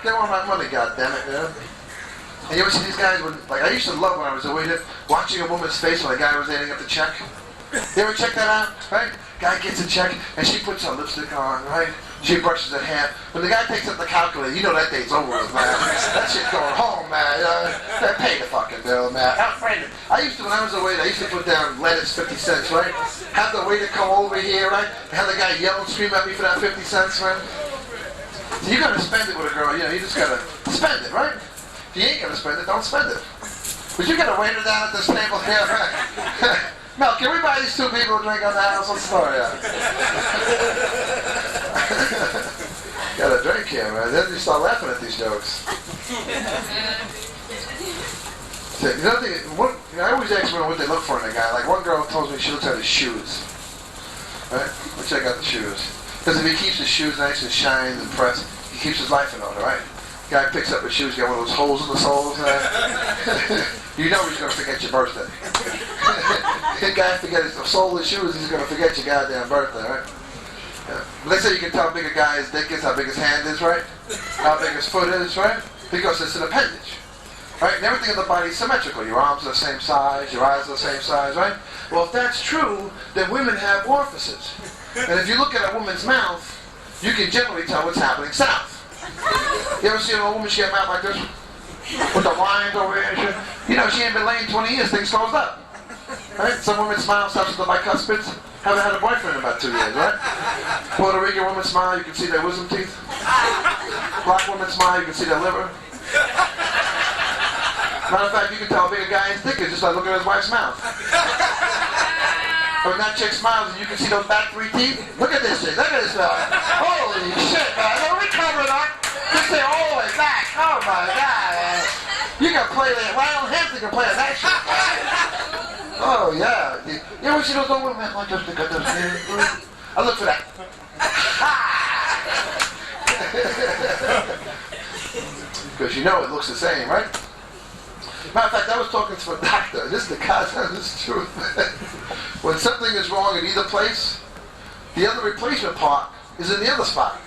They want my money, goddammit, you know? And you ever see these guys, like I used to love when I was a waiter, watching a woman's face when a guy was adding up the check. You ever check that out, right? Guy gets a check, and she puts her lipstick on, right? She brushes her hair. When the guy takes up the calculator, you know that day's over with, man. That shit's going home, man. Pay the fucking bill, man. I used to, when I was a waiter, I used to put down lettuce 50 cents, right? Have the waiter come over here, right? And have the guy yell and scream at me for that 50 cents, right? So you gotta spend it with a girl, you know, you just gotta spend it, right? If you ain't gonna spend it, don't spend it. But you got a waiter down at this table here, right? Mel, can we buy these two people a drink on the house? What's the story? Got a drink here, man. Then you start laughing at these jokes. So, I always ask women what they look for in a guy. Like one girl tells me she looks at his shoes. Right? We'll check out the shoes. Because if he keeps his shoes nice and shiny and pressed, he keeps his life in order, right? Guy picks up his shoes, got one of those holes in the soles. You know he's going to forget your birthday. The guy forgets the sole of his shoes, he's going to forget your goddamn birthday, right? Yeah. They say you can tell how big a guy's dick is, how big his hand is, right? How big his foot is, right? Because it's an appendage. Right? And everything in the body is symmetrical. Your arms are the same size, your eyes are the same size, right? Well, if that's true, then women have orifices. And if you look at a woman's mouth, you can generally tell what's happening south. You ever see a woman, she had a mouth like this? With the lines over here? You know, she ain't been laying 20 years, things closed up. Right? Some women smile, stops at the bicuspids. Haven't had a boyfriend in about 2 years, right? Puerto Rican women smile, you can see their wisdom teeth. Black women smile, you can see their liver. Matter of fact, you can tell how big a guy's dick is just by looking at his wife's mouth. When that chick smiles and you can see those back 3 teeth, look at this shit, look at this fella. Holy shit, man. Let me cover it up. Just say all the way back. Oh my God, man. You can play that. Lionel Hampton can play that shit, man. Oh yeah. You ever see those old women? I just got those here. I look for that. Because you know it looks the same, right? Matter of fact, I was talking to a doctor. This is the God's honest truth. When something is wrong in either place, the other replacement part is in the other spot.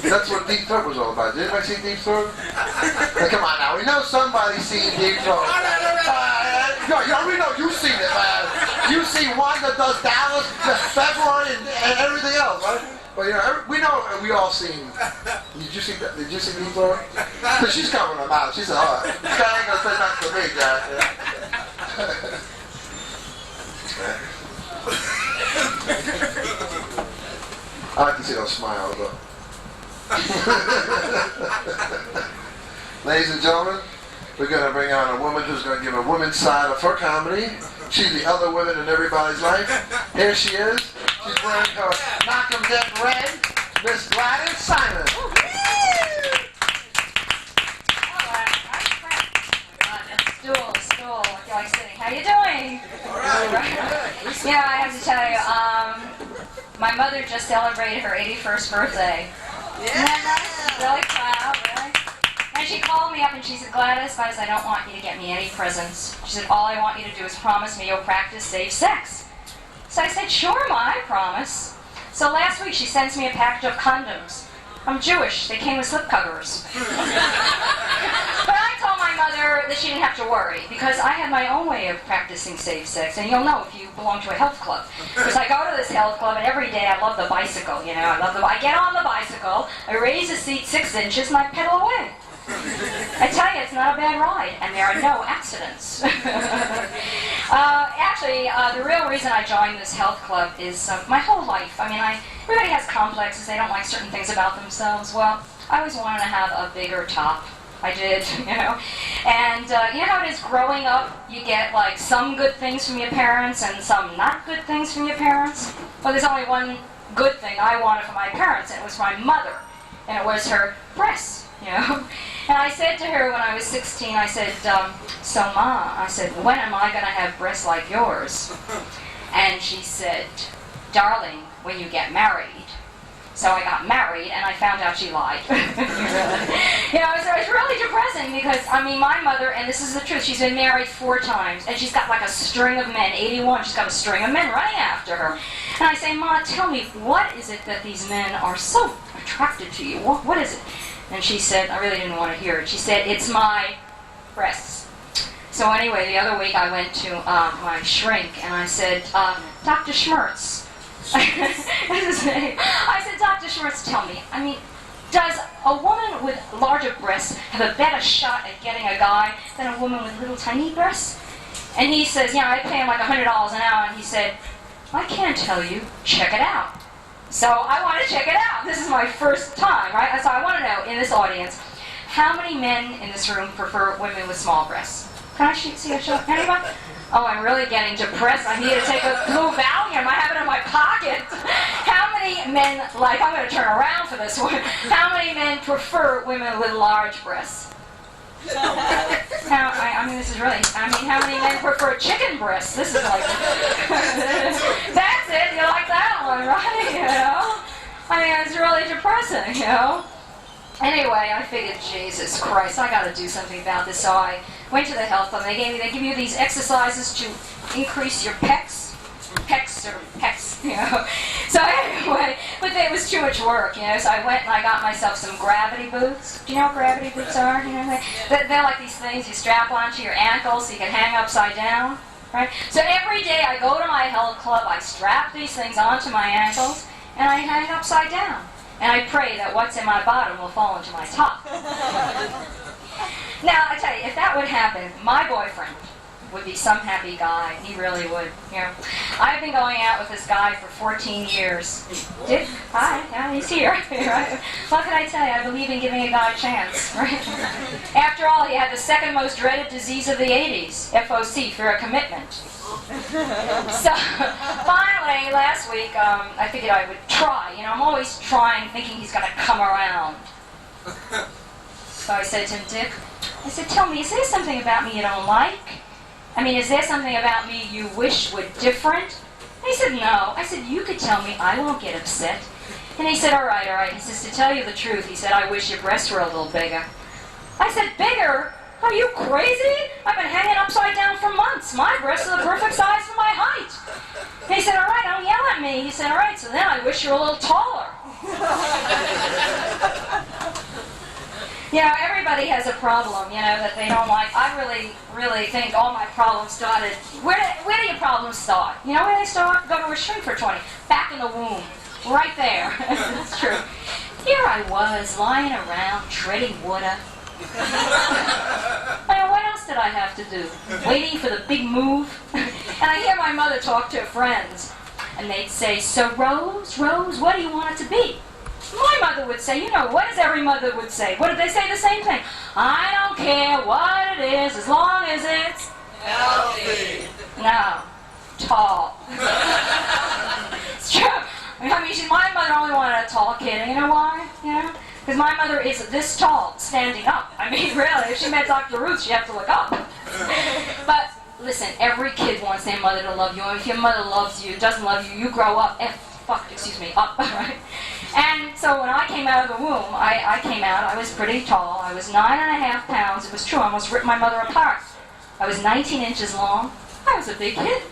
That's what Deep Throat was all about. Did anybody see Deep Throat? Now, come on now. We know somebody's seen Deep Throat. We know you've seen it, man. You see one that does Dallas, February, and everything else, right? But you know, we know we all seen. Did you see Deep Throat? Because she's covering her mouth. She said, "Oh, this guy ain't gonna say nothing to me, Jack." I like to see those smiles, though. Ladies and gentlemen, we're going to bring on a woman who's going to give a woman's side of her comedy. She's the other woman in everybody's life. Here she is. She's wearing her Knock 'em Dead red, Miss Gladys Simon. Stool. I feel like sitting. How you doing? Yeah, I have to tell you, my mother just celebrated her 81st birthday. Yeah. Really proud, really. And she called me up and she said, Gladys, I don't want you to get me any presents. She said, all I want you to do is promise me you'll practice safe sex. So I said, sure, Ma, I promise. So last week she sends me a package of condoms. I'm Jewish. They came with slipcovers. But I told my mother that she didn't have to worry because I had my own way of practicing safe sex. And you'll know if you belong to a health club. Because I go to this health club and every day I love the bicycle. You know, I get on the bicycle, I raise the seat 6 inches and I pedal away. I tell you, it's not a bad ride, and there are no accidents. Actually, the real reason I joined this health club is my whole life. I mean, everybody has complexes. They don't like certain things about themselves. Well, I always wanted to have a bigger top. I did, you know. And you know how it is growing up? You get, like, some good things from your parents and some not good things from your parents. Well, there's only one good thing I wanted from my parents, and it was my mother. And it was her breasts, you know. And I said to her when I was 16, I said, so Ma, I said, when am I going to have breasts like yours? And she said, darling, when you get married. So I got married, and I found out she lied. You know, so it's really depressing because, I mean, my mother, and this is the truth, she's been married 4 times, and she's got like a string of men, 81, she's got a string of men running after her. And I say, Ma, tell me, what is it that these men are so attracted to you? What is it? And she said, I really didn't want to hear it. She said, it's my breasts. So anyway, the other week I went to my shrink and I said, Dr. Schmertz. That's his name. I said, Dr. Schmertz, tell me, I mean, does a woman with larger breasts have a better shot at getting a guy than a woman with little tiny breasts? And he says, I pay him like $100 an hour. And he said, I can't tell you. Check it out. So I want to check it out. This is my first time, right? So I want to know, in this audience, how many men in this room prefer women with small breasts? Can I see a show? Anybody? Oh, I'm really getting depressed. I need to take a blue Valium. I have it in my pocket. How many men, I'm going to turn around for this one. How many men prefer women with large breasts? This is really, how many men prefer chicken breasts? This is like, that's it, you like that one, right? It's really depressing, Anyway, I figured, Jesus Christ, I got to do something about this. So I went to the health club. They give you these exercises to increase your pecs. So anyway, but it was too much work, So I went and I got myself some gravity boots. Do you know what gravity boots are? They're like these things you strap onto your ankles so you can hang upside down, right? So every day I go to my health club, I strap these things onto my ankles, and I hang upside down. And I pray that what's in my bottom will fall into my top. Now, I tell you, if that would happen, my boyfriend would be some happy guy. He really would. I've been going out with this guy for 14 years. Dick, hi, he's here. What can I tell you? I believe in giving a guy a chance, right? After all, he had the second most dreaded disease of the 80s, FOC, fear of commitment. So, finally, last week, I figured I would try. I'm always trying, thinking he's going to come around. So I said to him, Dick, I said, tell me, is there something about me you don't like? Is there something about me you wish were different? And he said, no. I said, you could tell me, I won't get upset. And he said, all right. He says, to tell you the truth, he said, I wish your breasts were a little bigger. I said, bigger? Are you crazy? I've been hanging upside down for months. My breasts are the perfect size for my height. And he said, all right, don't yell at me. He said, all right, so then I wish you were a little taller. Everybody has a problem, that they don't like. I really think all my problems started. Where do your problems start? Where they start? Go to a shrink for 20. Back in the womb. Right there. That's true. Here I was, lying around, treading water. What else did I have to do? Waiting for the big move? And I hear my mother talk to her friends. And they'd say, so Rose, what do you want it to be? My mother would say, what does every mother would say? What did they say? The same thing. I don't care what it is as long as it's healthy. No. Tall. It's true. My mother only wanted a tall kid. And you know why? Because my mother is this tall, standing up. Really, if she met Dr. Ruth, she'd have to look up. But listen, every kid wants their mother to love you. And if your mother loves you, doesn't love you, you grow up, up, right? And so when I came out of the womb, I was pretty tall. I was 9.5 pounds. It was true, I almost ripped my mother apart. I was 19 inches long. I was a big kid.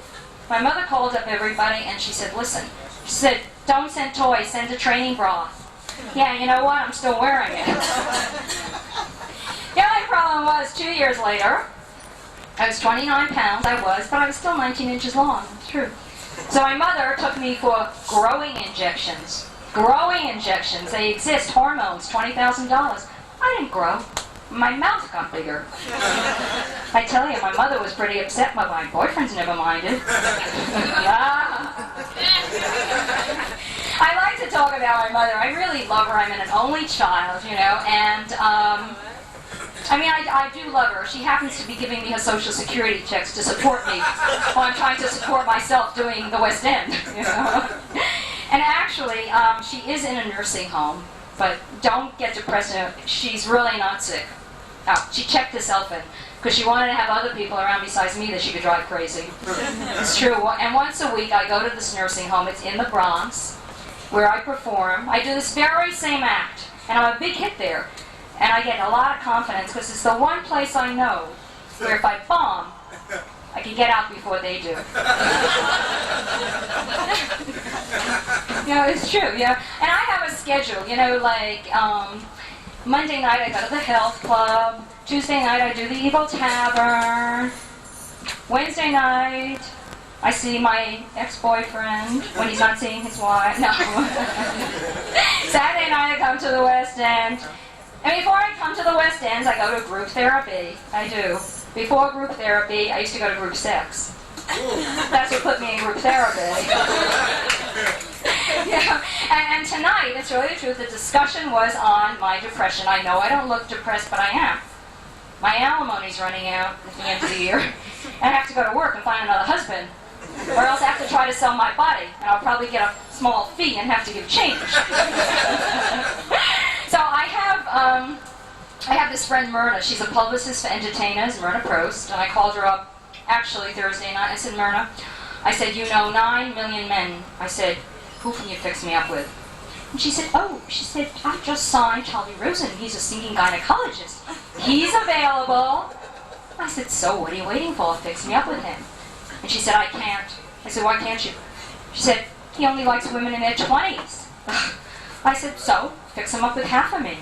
My mother called up everybody and she said, listen, she said, don't send toys, send a training bra. Yeah, you know what? I'm still wearing it. The only problem was 2 years later, I was 29 pounds, but I was still 19 inches long. It's true. So my mother took me for growing injections. Growing injections, they exist, hormones, $20,000. I didn't grow. My mouth got bigger. I tell you, my mother was pretty upset, but my boyfriend's never minded. I like to talk about my mother. I really love her. I'm an only child, and I do love her. She happens to be giving me her Social Security checks to support me while I'm trying to support myself doing the West End, And actually, she is in a nursing home, but don't get depressed. She's really not sick. She checked herself in because she wanted to have other people around besides me that she could drive crazy. It's true. And once a week, I go to this nursing home. It's in the Bronx, where I perform. I do this very same act, and I'm a big hit there. And I get a lot of confidence because it's the one place I know where if I bomb, I can get out before they do. You know, it's true, yeah. And I have a schedule, you know, like Monday night I go to the health club. Tuesday night I do the Evil Tavern. Wednesday night I see my ex-boyfriend when he's not seeing his wife. No. Saturday night I come to the West End. And before I come to the West End, I go to group therapy. I do. Before group therapy, I used to go to group sex. That's what put me in group therapy. Yeah. And tonight, it's really the truth, the discussion was on my depression. I know I don't look depressed, but I am. My alimony's running out at the end of the year. And I have to go to work and find another husband. Or else I have to try to sell my body. And I'll probably get a small fee and have to give change. So I have this friend Myrna. She's a publicist for entertainers, Myrna Prost. And I called her up actually Thursday night. I said, Myrna, I said, you know 9 million men. I said, who can you fix me up with? And she said, I just signed Charlie Rosen. He's a singing gynecologist. He's available. I said, so what are you waiting for? Fix me up with him. And she said, I can't. I said, why can't you? She said, he only likes women in their 20s. I said, so fix him up with half of me.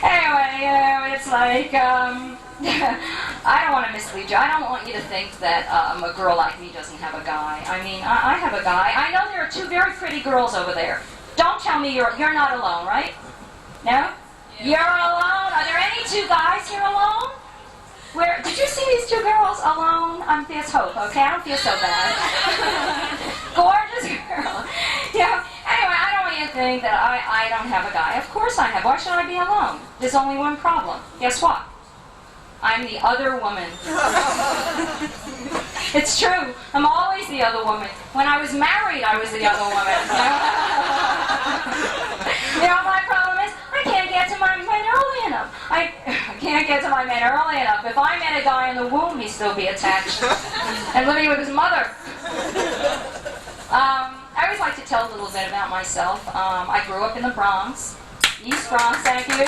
Anyway, you know, it's like, I don't want to mislead you. I don't want you to think that a girl like me doesn't have a guy. I mean, I have a guy. I know there are 2 very pretty girls over there. Don't tell me you're not alone, right? No? Yeah. You're alone? Are there any 2 guys here alone? Where did you see these 2 girls alone? There's hope, okay? I don't feel so bad. Gorgeous girl. Yeah. Anyway, I don't want you to think that I don't have a guy. Of course I have. Why should I be alone? There's only one problem. Guess what? I'm the other woman. It's true. I'm always the other woman. When I was married, I was the other woman. You know, my problem is I can't get to my men early enough. I can't get to my men early enough. If I met a guy in the womb, he'd still be attached and living with his mother. I always like to tell a little bit about myself. I grew up in the Bronx, East Bronx, thank you.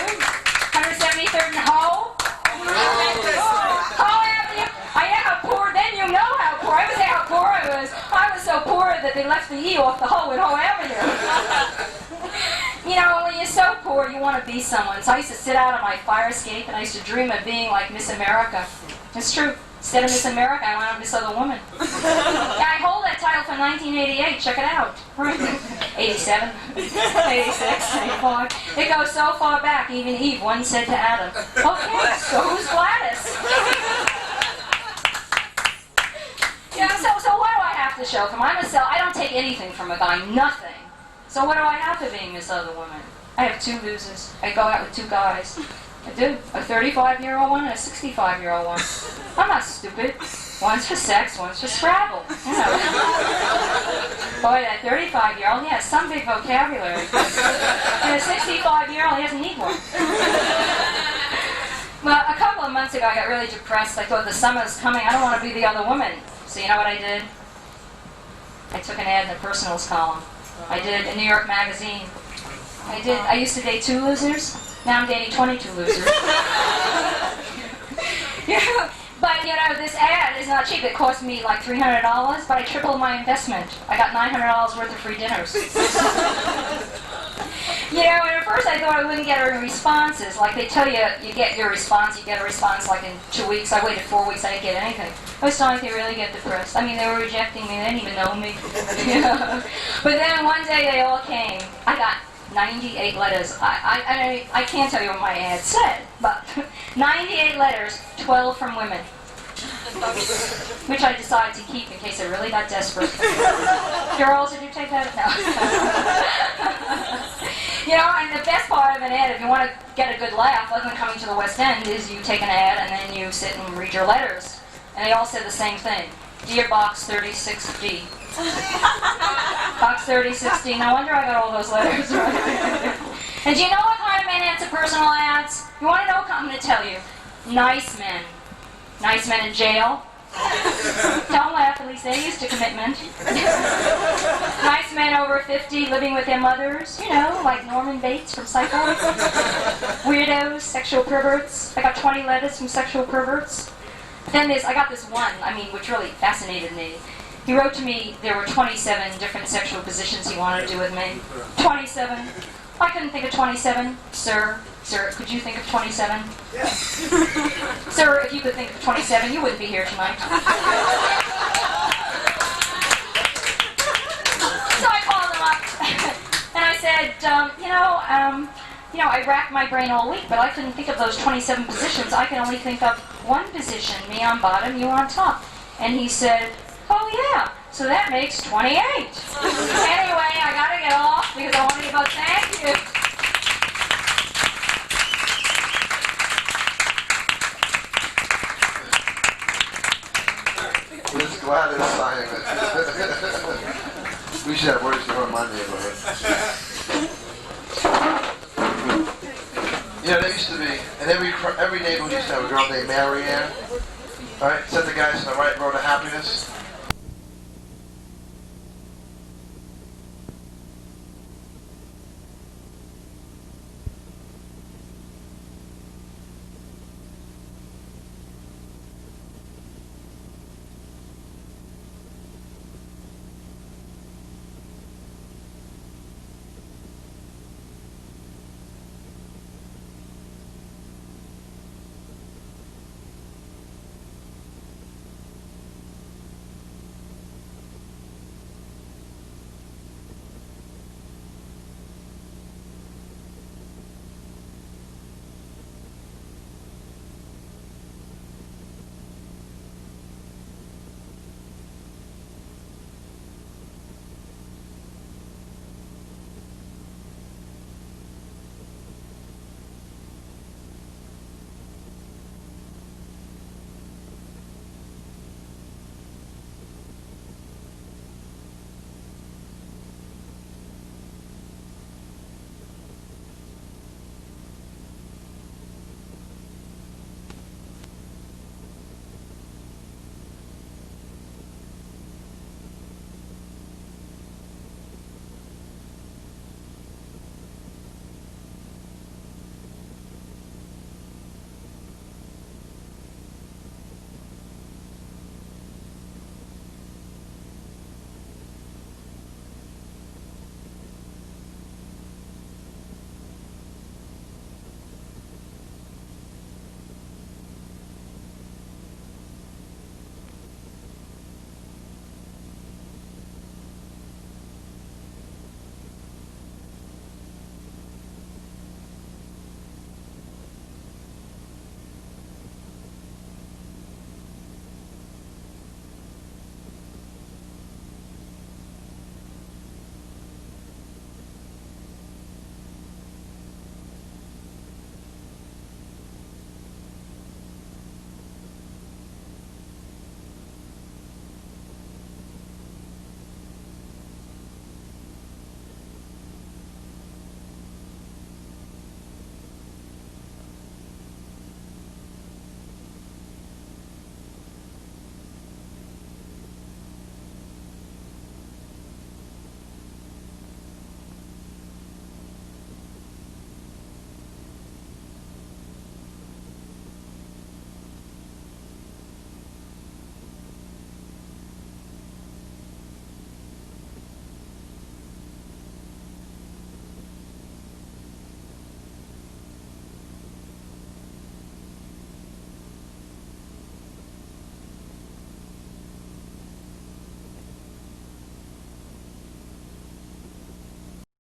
173rd and Ho. I know how poor, then you know how poor. I would say how poor I was. I was so poor that they left the E off the Ho in Ho Avenue. You know, when you're so poor, you want to be someone. So I used to sit out on my fire escape and I used to dream of being like Miss America. It's true. Instead of Miss America, I went on Miss Other Woman. Yeah, I hold that title from 1988. Check it out. 87, 86, 85. It goes so far back, even Eve once said to Adam, okay, so who's Gladys? Yeah, so what do I have to show from? I don't take anything from a guy, nothing. So what do I have to be Miss Other Woman? I have 2 losers. I go out with 2 guys. I do. A 35-year-old one and a 65-year-old one. I'm not stupid. One's for sex, one's for Scrabble. You know. Boy, that 35-year-old, he has some big vocabulary. And a 65-year-old, he doesn't need one. Well, a couple of months ago, I got really depressed. I thought the summer's coming. I don't want to be the other woman. So you know what I did? I took an ad in the personals column. I did in New York Magazine. I used to date 2 losers. Now I'm dating 22 losers. Yeah, but you know, this ad is not cheap. It cost me like $300, but I tripled my investment. I got $900 worth of free dinners. You know, and at first I thought I wouldn't get any responses. Like they tell you, you get your response, you get a response like in 2 weeks. I waited 4 weeks, I didn't get anything. I was starting to really get depressed. I mean, they were rejecting me, they didn't even know me. But then one day they all came. I got 98 letters. I can't tell you what my ad said, but 98 letters, 12 from women. Which I decided to keep in case I really got desperate. Girls, did you take that? No. You know, and the best part of an ad, if you want to get a good laugh, other than coming to the West End, is you take an ad and then you sit and read your letters. And they all said the same thing. Dear Box 36D. Box 36D. No wonder I got all those letters. And do you know what kind of men answer personal ads? You want to know what I'm going to tell you? Nice men. Nice men in jail. Don't laugh, at least they used to commitment. Nice men over 50 living with their mothers, you know, like Norman Bates from Psycho. Weirdos, sexual perverts. I got 20 letters from sexual perverts. Then I got this one, which really fascinated me. He wrote to me there were 27 different sexual positions he wanted to do with me. 27. I couldn't think of 27. Sir, could you think of 27? Yes. Sir, if you could think of 27, you wouldn't be here tonight. So I called him up and I said, I racked my brain all week, but I couldn't think of those 27 positions. I can only think of one position, me on bottom, you on top. And he said, oh yeah, so that makes 28. Anyway, I gotta get off because I want to give a thank you. This Gladys Simon. We should have words for her in my neighborhood. There used to be, in every neighborhood used to have a girl named Marianne. Right? Set the guys on the right road to happiness.